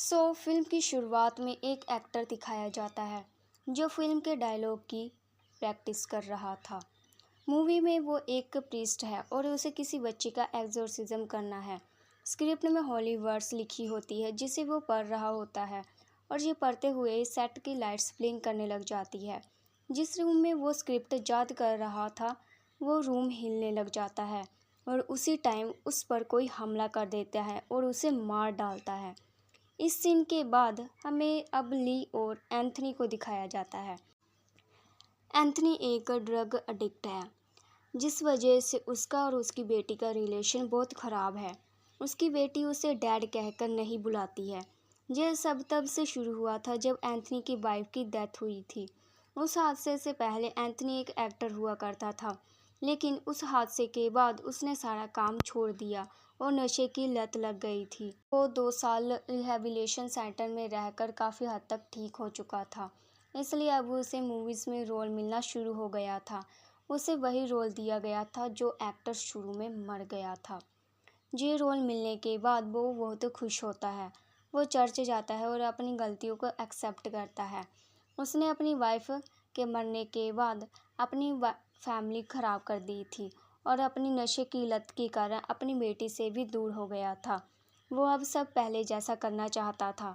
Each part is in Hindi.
फिल्म की शुरुआत में एक एक्टर दिखाया जाता है जो फिल्म के डायलॉग की प्रैक्टिस कर रहा था। मूवी में वो एक प्रीस्ट है और उसे किसी बच्चे का एग्जोर्सिज्म करना है। स्क्रिप्ट में होली वर्ड्स लिखी होती है जिसे वो पढ़ रहा होता है और ये पढ़ते हुए सेट की लाइट्स ब्लिंक करने लग जाती है। जिस रूम में वो स्क्रिप्ट याद कर रहा था वो रूम हिलने लग जाता है और उसी टाइम उस पर कोई हमला कर देता है और उसे मार डालता है। इस सीन के बाद हमें अब ली और एंथनी को दिखाया जाता है। एंथनी एक ड्रग एडिक्ट है जिस वजह से उसका और उसकी बेटी का रिलेशन बहुत ख़राब है। उसकी बेटी उसे डैड कहकर नहीं बुलाती है। यह सब तब से शुरू हुआ था जब एंथनी की वाइफ की डेथ हुई थी। उस हादसे से पहले एंथनी एक एक्टर हुआ करता था, लेकिन उस हादसे के बाद उसने सारा काम छोड़ दिया और नशे की लत लग गई थी। वो 2 साल रिहैबिलिटेशन सेंटर में रहकर काफ़ी हद तक ठीक हो चुका था, इसलिए अब उसे मूवीज़ में रोल मिलना शुरू हो गया था। उसे वही रोल दिया गया था जो एक्टर शुरू में मर गया था। ये रोल मिलने के बाद वो बहुत खुश होता है। वो चर्च जाता है और अपनी गलतियों को एक्सेप्ट करता है। उसने अपनी वाइफ के मरने के बाद अपनी फैमिली ख़राब कर दी थी और अपनी नशे की लत के कारण अपनी बेटी से भी दूर हो गया था। वो अब सब पहले जैसा करना चाहता था,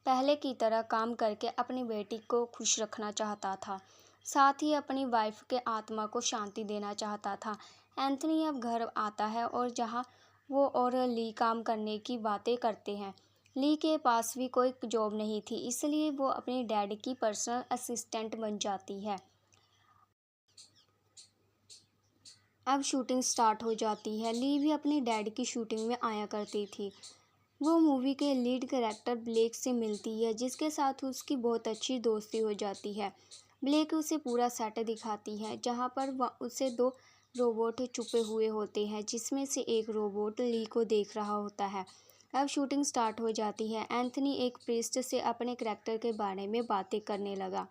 पहले की तरह काम करके अपनी बेटी को खुश रखना चाहता था, साथ ही अपनी वाइफ के आत्मा को शांति देना चाहता था। एंथनी अब घर आता है और जहां वो और ली काम करने की बातें करते हैं। ली के पास भी कोई जॉब नहीं थी, इसलिए वो अपने डैड की पर्सनल असिस्टेंट बन जाती है। अब शूटिंग स्टार्ट हो जाती है। ली भी अपने डैड की शूटिंग में आया करती थी। वो मूवी के लीड कैरेक्टर ब्लेक से मिलती है जिसके साथ उसकी बहुत अच्छी दोस्ती हो जाती है। ब्लेक उसे पूरा सेट दिखाती है जहाँ पर उसे 2 रोबोट छुपे हुए होते हैं जिसमें से एक रोबोट ली को देख रहा होता है। अब शूटिंग स्टार्ट हो जाती है। एंथनी एक प्रीस्ट से अपने कैरेक्टर के बारे में बातें करने लगा।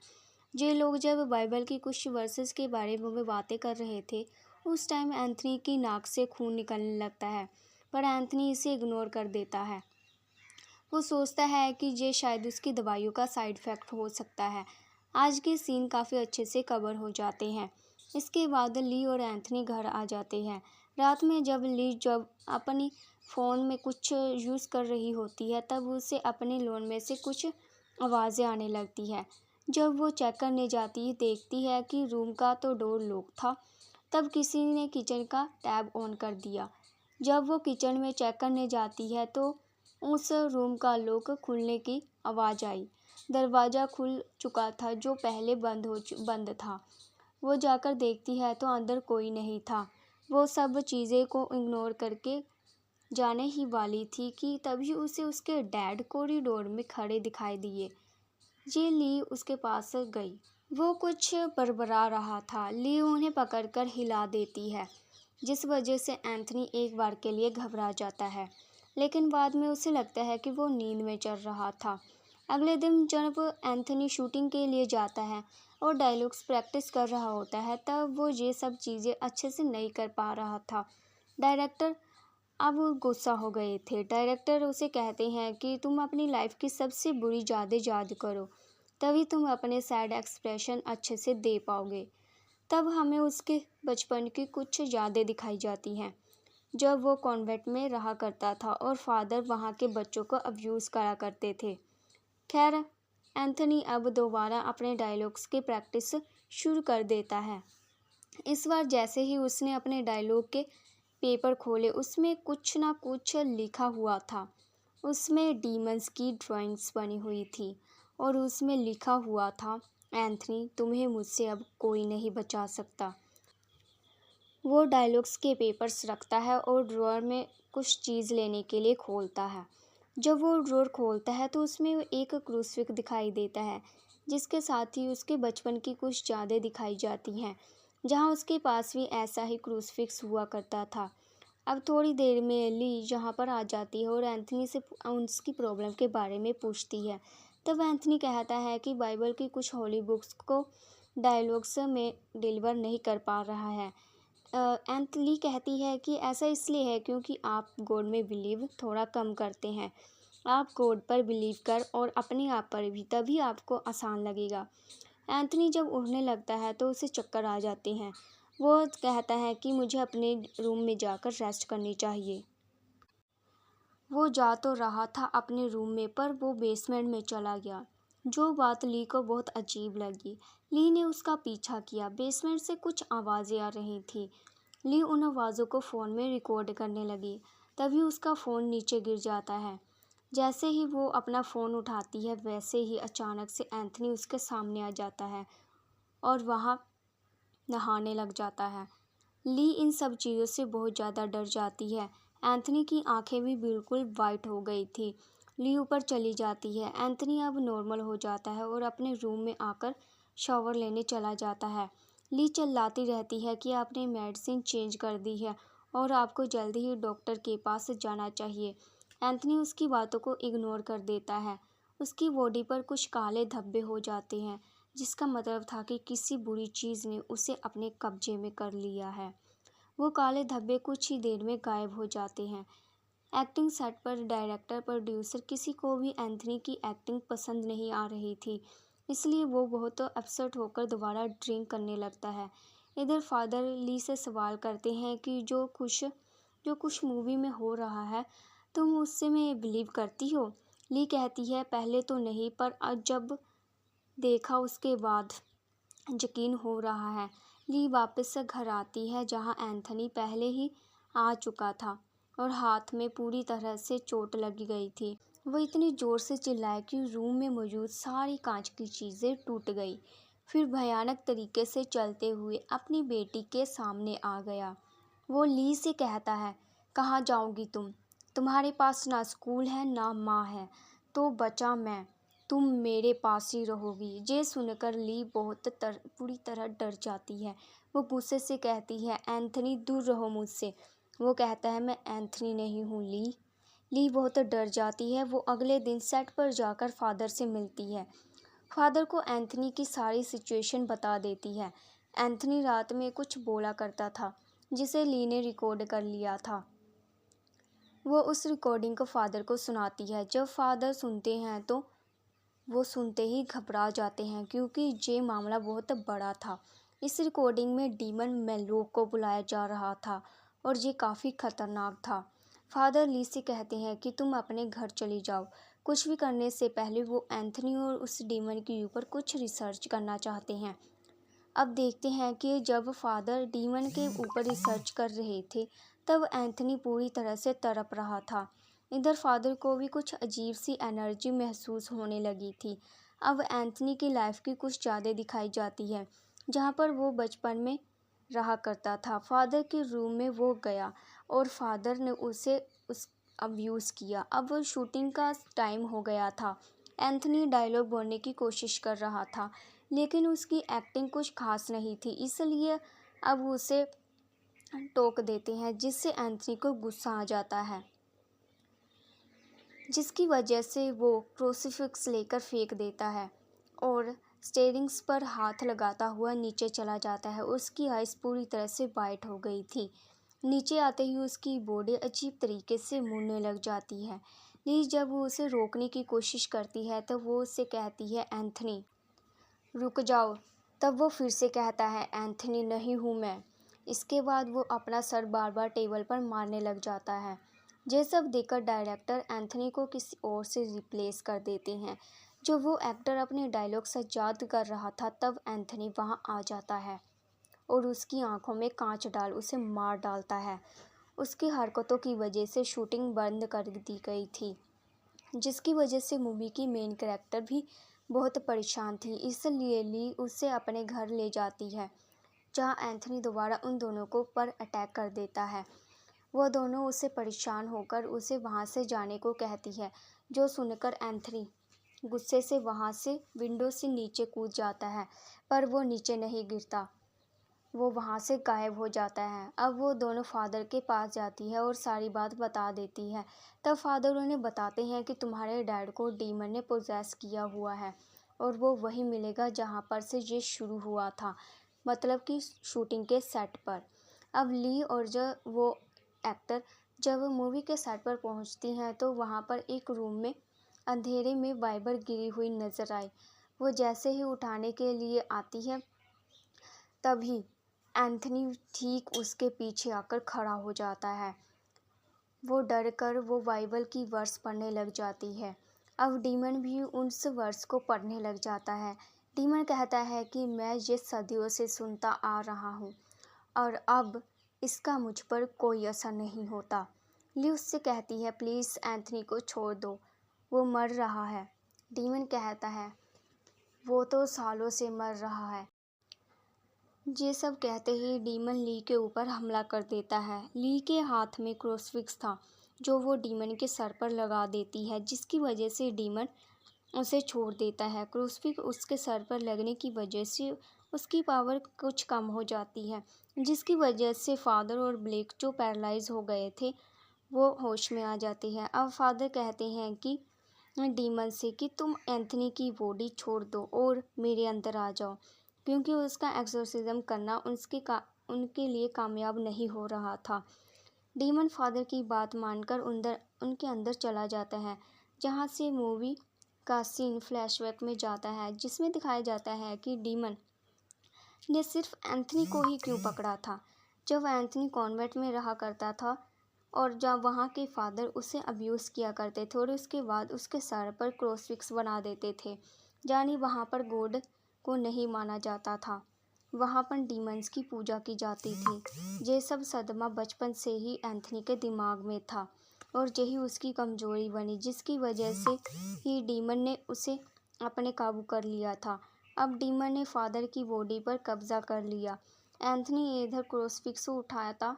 ये लोग जब बाइबल की कुछ वर्सेस के बारे में बातें कर रहे थे उस टाइम एंथनी की नाक से खून निकलने लगता है, पर एंथनी इसे इग्नोर कर देता है। वो सोचता है कि ये शायद उसकी दवाइयों का साइड इफ़ेक्ट हो सकता है। आज के सीन काफ़ी अच्छे से कवर हो जाते हैं। इसके बाद ली और एंथनी घर आ जाते हैं। रात में जब ली अपनी फ़ोन में कुछ यूज़ कर रही होती है तब उसे अपने लोन में से कुछ आवाज़ें आने लगती है। जब वो चेक करने जाती है देखती है कि रूम का तो डोर लॉक था। तब किसी ने किचन का टैप ऑन कर दिया। जब वो किचन में चेक करने जाती है तो उस रूम का लॉक खुलने की आवाज़ आई। दरवाज़ा खुल चुका था जो पहले बंद था। वो जाकर देखती है तो अंदर कोई नहीं था। वो सब चीज़ें को इग्नोर करके जाने ही वाली थी कि तभी उसे उसके डैड कॉरिडोर में खड़े दिखाई दिए। ये ली उसके पास गई। वो कुछ बड़बड़ा रहा था। ली उन्हें पकड़कर हिला देती है जिस वजह से एंथनी एक बार के लिए घबरा जाता है, लेकिन बाद में उसे लगता है कि वो नींद में चल रहा था। अगले दिन जब एंथनी शूटिंग के लिए जाता है और डायलॉग्स प्रैक्टिस कर रहा होता है तब वो ये सब चीज़ें अच्छे से नहीं कर पा रहा था। डायरेक्टर अब गुस्सा हो गए थे। डायरेक्टर उसे कहते हैं कि तुम अपनी लाइफ की सबसे बुरी यादें याद करो, तभी तुम अपने सैड एक्सप्रेशन अच्छे से दे पाओगे। तब हमें उसके बचपन की कुछ यादें दिखाई जाती हैं जब वो कॉन्वेंट में रहा करता था और फादर वहाँ के बच्चों को अब्यूज़ करा करते थे। खैर, एंथनी अब दोबारा अपने डायलॉग्स की प्रैक्टिस शुरू कर देता है। इस बार जैसे ही उसने अपने डायलॉग के पेपर खोले उसमें कुछ ना कुछ लिखा हुआ था। उसमें डीमंस की ड्राइंग्स बनी हुई थी और उसमें लिखा हुआ था, एंथनी तुम्हें मुझसे अब कोई नहीं बचा सकता। वो डायलॉग्स के पेपर्स रखता है और ड्रॉअर में कुछ चीज़ लेने के लिए खोलता है। जब वो ड्रॉअर खोलता है तो उसमें एक क्रूसिफिक्स दिखाई देता है जिसके साथ ही उसके बचपन की कुछ यादें दिखाई जाती हैं जहाँ उसके पास भी ऐसा ही क्रूसिफिक्स हुआ करता था। अब थोड़ी देर में ली यहाँ पर आ जाती है और एंथनी से उसकी प्रॉब्लम के बारे में पूछती है। तब एंथनी कहता है कि बाइबल की कुछ होली बुक्स को डायलॉग्स में डिलीवर नहीं कर पा रहा है। ली कहती है कि ऐसा इसलिए है क्योंकि आप गॉड में बिलीव थोड़ा कम करते हैं। आप कोड पर बिलीव कर और अपने आप पर भी, तभी आपको आसान लगेगा। एंथनी जब उड़ने लगता है तो उसे चक्कर आ जाते हैं। वो कहता है कि मुझे अपने रूम में जाकर रेस्ट करनी चाहिए। वो जा तो रहा था अपने रूम में, पर वो बेसमेंट में चला गया। जो बात ली को बहुत अजीब लगी। ली ने उसका पीछा किया। बेसमेंट से कुछ आवाज़ें आ रही थी। ली उन आवाज़ों को फ़ोन में रिकॉर्ड करने लगी। तभी उसका फ़ोन नीचे गिर जाता है। जैसे ही वो अपना फ़ोन उठाती है, वैसे ही अचानक से एंथनी उसके सामने आ जाता है और वहाँ नहाने लग जाता है। ली इन सब चीज़ों से बहुत ज़्यादा डर जाती है। एंथनी की आंखें भी बिल्कुल वाइट हो गई थी। ली ऊपर चली जाती है। एंथनी अब नॉर्मल हो जाता है और अपने रूम में आकर शावर लेने चला जाता है। ली चिल्लाती रहती है कि आपने मेडिसिन चेंज कर दी है और आपको जल्दी ही डॉक्टर के पास जाना चाहिए। एंथनी उसकी बातों को इग्नोर कर देता है। उसकी बॉडी पर कुछ काले धब्बे हो जाते हैं, जिसका मतलब था कि किसी बुरी चीज़ ने उसे अपने कब्जे में कर लिया है। वो काले धब्बे कुछ ही देर में गायब हो जाते हैं। एक्टिंग सेट पर डायरेक्टर, प्रोड्यूसर किसी को भी एंथनी की एक्टिंग पसंद नहीं आ रही थी, इसलिए वो बहुत अपसेट होकर दोबारा ड्रिंक करने लगता है। इधर फादर ली से सवाल करते हैं कि जो कुछ मूवी में हो रहा है, तुम उससे में बिलीव करती हो? ली कहती है पहले तो नहीं, पर अब जब देखा उसके बाद यकीन हो रहा है। ली वापस से घर आती है जहां एंथनी पहले ही आ चुका था और हाथ में पूरी तरह से चोट लगी गई थी। वो इतनी ज़ोर से चिल्लाए कि रूम में मौजूद सारी कांच की चीज़ें टूट गई। फिर भयानक तरीके से चलते हुए अपनी बेटी के सामने आ गया। वो ली से कहता है, कहाँ जाओगी तुम? तुम्हारे पास ना स्कूल है ना माँ है, तो बचा मैं। तुम मेरे पास ही रहोगी। ये सुनकर ली पूरी तरह डर जाती है। वो गुस्से से कहती है, एंथनी दूर रहो मुझसे। वो कहता है, मैं एंथनी नहीं हूँ ली। ली बहुत डर जाती है। वो अगले दिन सेट पर जाकर फादर से मिलती है। फादर को एंथनी की सारी सिचुएशन बता देती है। एंथनी रात में कुछ बोला करता था, जिसे ली ने रिकॉर्ड कर लिया था। वो उस रिकॉर्डिंग को फादर को सुनाती है। जब फादर सुनते हैं तो वो सुनते ही घबरा जाते हैं, क्योंकि ये मामला बहुत बड़ा था। इस रिकॉर्डिंग में डीमन मेलोक को बुलाया जा रहा था और ये काफ़ी खतरनाक था। फादर ली से कहते हैं कि तुम अपने घर चली जाओ। कुछ भी करने से पहले वो एंथनी और उस डीमन के ऊपर कुछ रिसर्च करना चाहते हैं। अब देखते हैं कि जब फादर डीमन के ऊपर रिसर्च कर रहे थे, तब एंथनी पूरी तरह से तड़प रहा था। इधर फादर को भी कुछ अजीब सी एनर्जी महसूस होने लगी थी। अब एंथनी की लाइफ की कुछ ज़्यादा दिखाई जाती है, जहाँ पर वो बचपन में रहा करता था। फादर के रूम में वो गया और फादर ने उसे उस अब्यूज़ किया। अब वो शूटिंग का टाइम हो गया था। एंथनी डायलॉग बोलने की कोशिश कर रहा था, लेकिन उसकी एक्टिंग कुछ खास नहीं थी, इसलिए अब उसे टोक देते हैं, जिससे एंथनी को गुस्सा आ जाता है, जिसकी वजह से वो क्रूसीफिक्स लेकर फेंक देता है और स्टेयरिंग्स पर हाथ लगाता हुआ नीचे चला जाता है। उसकी आइज़ पूरी तरह से वाइट हो गई थी। नीचे आते ही उसकी बॉडी अजीब तरीके से मुड़ने लग जाती है। ली जब वो उसे रोकने की कोशिश करती है तो वो उससे कहती है, एंथनी रुक जाओ। तब वो फिर से कहता है, एंथनी नहीं हूँ मैं। इसके बाद वो अपना सर बार बार टेबल पर मारने लग जाता है। ये सब देखकर डायरेक्टर एंथनी को किसी और से रिप्लेस कर देते हैं। जब वो एक्टर अपने डायलॉग से याद कर रहा था, तब एंथनी वहाँ आ जाता है और उसकी आंखों में कांच डाल उसे मार डालता है। उसकी हरकतों की वजह से शूटिंग बंद कर दी गई थी, जिसकी वजह से मूवी की मेन कैरेक्टर भी बहुत परेशान थी। इसलिए ली उसे अपने घर ले जाती है, जहां एंथनी दोबारा उन दोनों को पर अटैक कर देता है। वह दोनों उससे परेशान होकर उसे वहां से जाने को कहती है, जो सुनकर एंथनी गुस्से से वहां से विंडो से नीचे कूद जाता है, पर वो नीचे नहीं गिरता। वो वहाँ से गायब हो जाता है। अब वो दोनों फादर के पास जाती है और सारी बात बता देती है। तब फादर उन्हें बताते हैं कि तुम्हारे डैड को डीमन ने पोजेस किया हुआ है और वो वही मिलेगा जहाँ पर से ये शुरू हुआ था, मतलब कि शूटिंग के सेट पर। अब ली और जो वो एक्टर जब मूवी के सेट पर पहुंचती हैं तो वहां पर एक रूम में अंधेरे में बाइबल गिरी हुई नजर आई। वो जैसे ही उठाने के लिए आती है तभी एंथनी ठीक उसके पीछे आकर खड़ा हो जाता है। वो डर कर वो बाइबल की वर्स पढ़ने लग जाती है। अब डीमन भी उस वर्स को पढ़ने लग जाता है। डीमन कहता है कि मैं ये सदियों से सुनता आ रहा हूँ और अब इसका मुझ पर कोई असर नहीं होता। ली उससे कहती है प्लीज़ एंथनी को छोड़ दो, वो मर रहा है। डीमन कहता है वो तो सालों से मर रहा है। ये सब कहते ही डीमन ली के ऊपर हमला कर देता है। ली के हाथ में क्रूसीफिक्स था जो वो डीमन के सर पर लगा देती है, जिसकी वजह से डीमन उसे छोड़ देता है। क्रूसीफिक्स उसके सर पर लगने की वजह से उसकी पावर कुछ कम हो जाती है, जिसकी वजह से फादर और ब्लेक जो पैरालाइज हो गए थे वो होश में आ जाते हैं। अब फादर कहते हैं कि डीमन से कि तुम एंथनी की बॉडी छोड़ दो और मेरे अंदर आ जाओ, क्योंकि उसका एक्सोर्सिज्म करना उनके लिए कामयाब नहीं हो रहा था। डीमन फादर की बात मानकर उनके अंदर चला जाता है, जहां से मूवी का सीन फ्लैशबैक में जाता है, जिसमें दिखाया जाता है कि डीमन ने सिर्फ एंथनी को ही क्यों पकड़ा था। जब एंथनी कॉन्वेंट में रहा करता था और जब वहाँ के फादर उसे अब्यूज़ किया करते थे और उसके बाद उसके सर पर क्रूसीफिक्स बना देते थे, यानी वहाँ पर गॉड को नहीं माना जाता था, वहाँ पर डीमंस की पूजा की जाती थी। ये सब सदमा बचपन से ही एंथनी के दिमाग में था और यही उसकी कमजोरी बनी, जिसकी वजह से ही डीमन ने उसे अपने काबू कर लिया था। अब डीमन ने फादर की बॉडी पर कब्जा कर लिया। एंथनी इधर क्रूसीफिक्स उठाता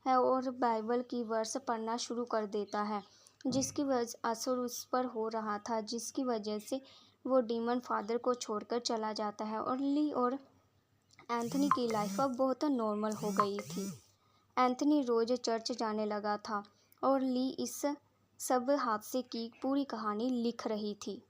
है और बाइबल की वर्स पढ़ना शुरू कर देता है, जिसकी वजह असर उस पर हो रहा था, जिसकी वजह से वो डीमन फादर को छोड़कर चला जाता है और ली और एंथनी की लाइफ अब बहुत नॉर्मल हो गई थी। एंथनी रोज चर्च जाने लगा था और ली इस सब हादसे की पूरी कहानी लिख रही थी।